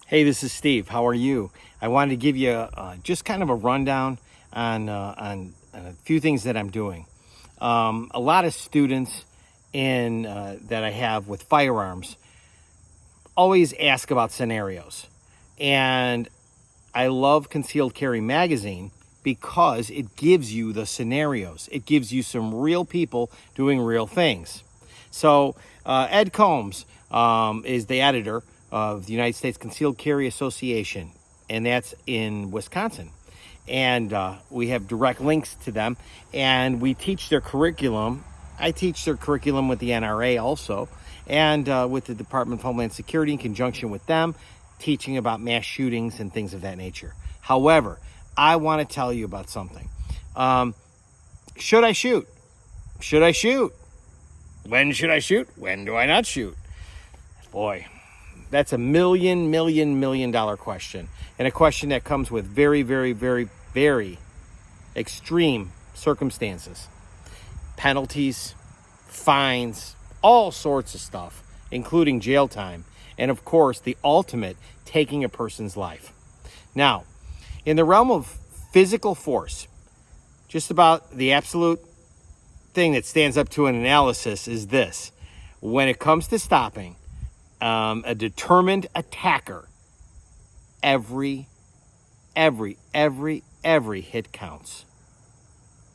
Hey, this is Steve. How are you? I wanted to give you just kind of a rundown on a few things that I'm doing. A lot of students that I have with firearms always ask about scenarios, and I love Concealed Carry Magazine because it gives you the scenarios. It gives you some real people doing real things. So Ed Combs is the editor of the United States Concealed Carry Association, and that's in Wisconsin. And we have direct links to them, and we teach their curriculum. I teach their curriculum with the NRA also, and with the Department of Homeland Security in conjunction with them, teaching about mass shootings and things of that nature. However, I want to tell you about something. Should I shoot? Should I shoot? When should I shoot? When do I not shoot? Boy, that's a million dollar question, and a question that comes with very, very, very, very extreme circumstances. Penalties, fines, all sorts of stuff, including jail time, and of course, the ultimate, taking a person's life. Now, in the realm of physical force, just about the absolute thing that stands up to an analysis is this. When it comes to stopping a determined attacker, every hit counts.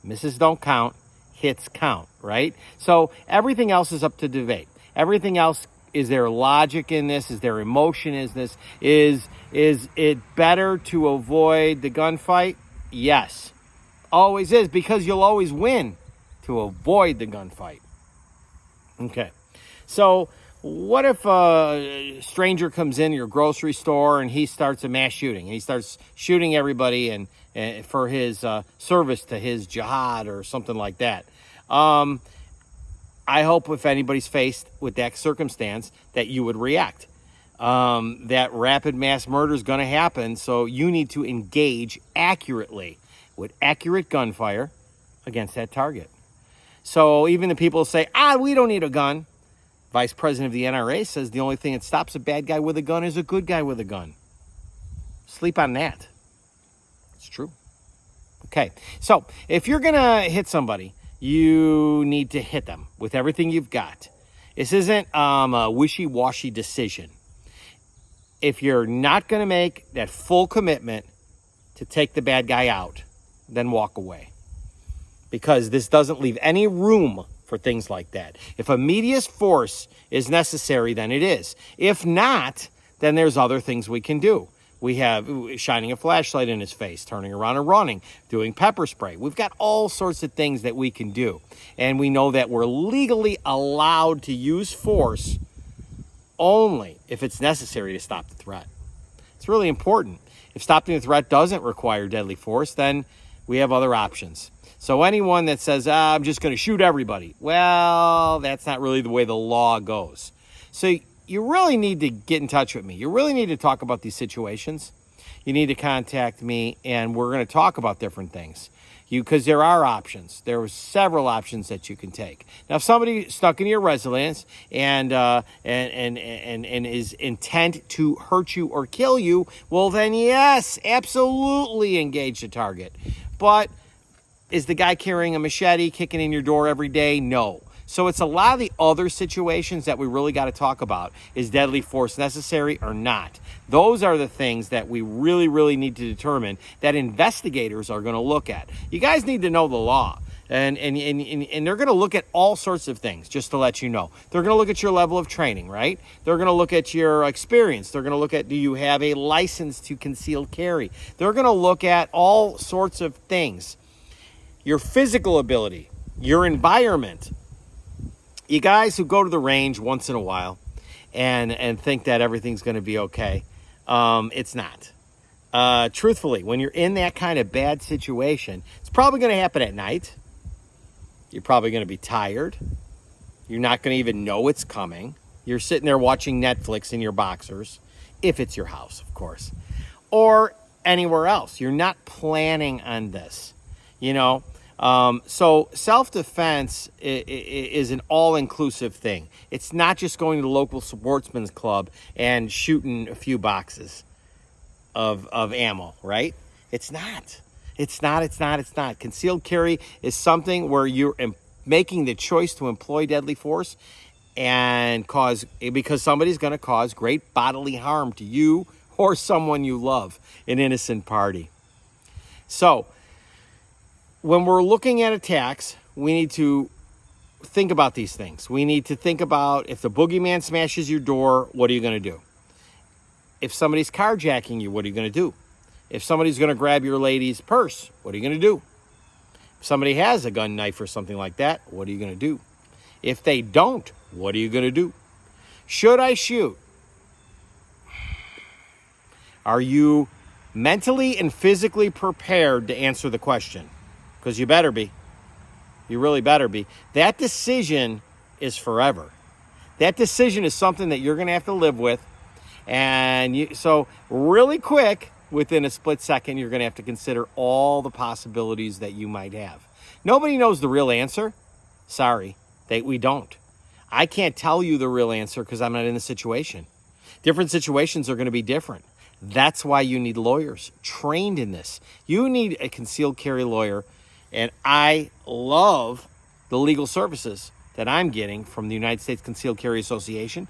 Misses don't count, hits count, right? So everything else is up to debate. Everything else, is there logic in this? Is there emotion in this? Is it better to avoid the gunfight? Yes. Always is, because you'll always win to avoid the gunfight. Okay. So what if a stranger comes in your grocery store and he starts a mass shooting? And he starts shooting everybody and for his service to his jihad or something like that. I hope if anybody's faced with that circumstance that you would react. That rapid mass murder is going to happen, so you need to engage accurately with accurate gunfire against that target. So even the people say, we don't need a gun. Vice President of the NRA says the only thing that stops a bad guy with a gun is a good guy with a gun. Sleep on that. It's true. Okay, so if you're going to hit somebody, you need to hit them with everything you've got. This isn't a wishy-washy decision. If you're not going to make that full commitment to take the bad guy out, then walk away. Because this doesn't leave any room for things like that. If immediate force is necessary, then it is. If not, then there's other things we can do. We have shining a flashlight in his face, turning around and running, doing pepper spray. We've got all sorts of things that we can do. And we know that we're legally allowed to use force only if it's necessary to stop the threat. It's really important. If stopping the threat doesn't require deadly force, then we have other options. So anyone that says, I'm just going to shoot everybody, well, that's not really the way the law goes. So you really need to get in touch with me. You really need to talk about these situations. You need to contact me, and we're going to talk about different things. Because there are options. There are several options that you can take. Now, if somebody stuck in your residence and is intent to hurt you or kill you, well, then yes, absolutely engage the target. But is the guy carrying a machete, kicking in your door every day? No. So it's a lot of the other situations that we really got to talk about. Is deadly force necessary or not? Those are the things that we really need to determine that investigators are going to look at. You guys need to know the law. And they're going to look at all sorts of things, just to let you know. They're going to look at your level of training, right? They're going to look at your experience. They're going to look at, do you have a license to conceal carry? They're going to look at all sorts of things. Your physical ability, your environment. You guys who go to the range once in a while and think that everything's going to be okay, it's not. Truthfully, when you're in that kind of bad situation, it's probably going to happen at night. You're probably going to be tired. You're not going to even know it's coming. You're sitting there watching Netflix in your boxers, if it's your house, of course, or anywhere else. You're not planning on this. You know, So self-defense is an all-inclusive thing. It's not just going to the local sportsman's club and shooting a few boxes of ammo, right? It's not. It's not. Concealed carry is something where you're making the choice to employ deadly force and because somebody's going to cause great bodily harm to you or someone you love, an innocent party. So, when we're looking at attacks, we need to think about these things. We need to think about, if the boogeyman smashes your door, what are you going to do? If somebody's carjacking you, what are you going to do? If somebody's going to grab your lady's purse, what are you going to do? If somebody has a gun, knife, or something like that, what are you going to do? If they don't, what are you going to do? Should I shoot? Are you mentally and physically prepared to answer the question? Because you better be. You really better be. That decision is forever. That decision is something that you're going to have to live with. And so really quick, within a split second, you're going to have to consider all the possibilities that you might have. Nobody knows the real answer. Sorry, we don't. I can't tell you the real answer because I'm not in the situation. Different situations are going to be different. That's why you need lawyers trained in this. You need a concealed carry lawyer. And I love the legal services that I'm getting from the United States Concealed Carry Association.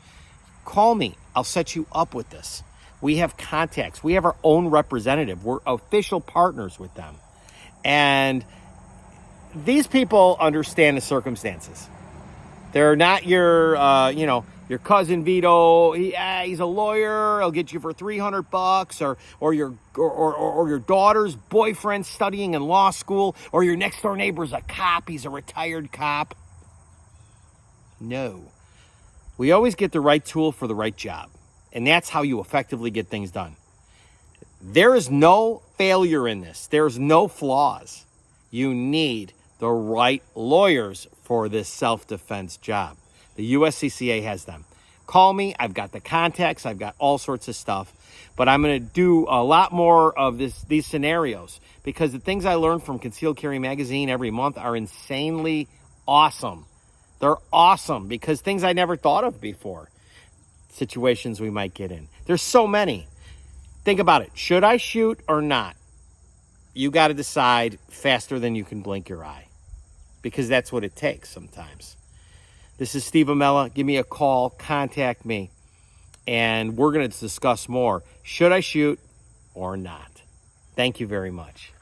Call me. I'll set you up with this. We have contacts. We have our own representative. We're official partners with them. And these people understand the circumstances. They're not your cousin Vito. He's a lawyer. He'll get you for $300, or your daughter's boyfriend studying in law school, or your next door neighbor's a cop. He's a retired cop. No, we always get the right tool for the right job, and that's how you effectively get things done. There is no failure in this. There's no flaws. You need the right lawyers for this self-defense job. The USCCA has them. Call me. I've got the contacts. I've got all sorts of stuff. But I'm going to do a lot more of these scenarios because the things I learn from Concealed Carry Magazine every month are insanely awesome. They're awesome because things I never thought of before. Situations we might get in. There's so many. Think about it. Should I shoot or not? You got to decide faster than you can blink your eye because that's what it takes sometimes. This is Steve Amella. Give me a call. Contact me. And we're going to discuss more. Should I shoot or not? Thank you very much.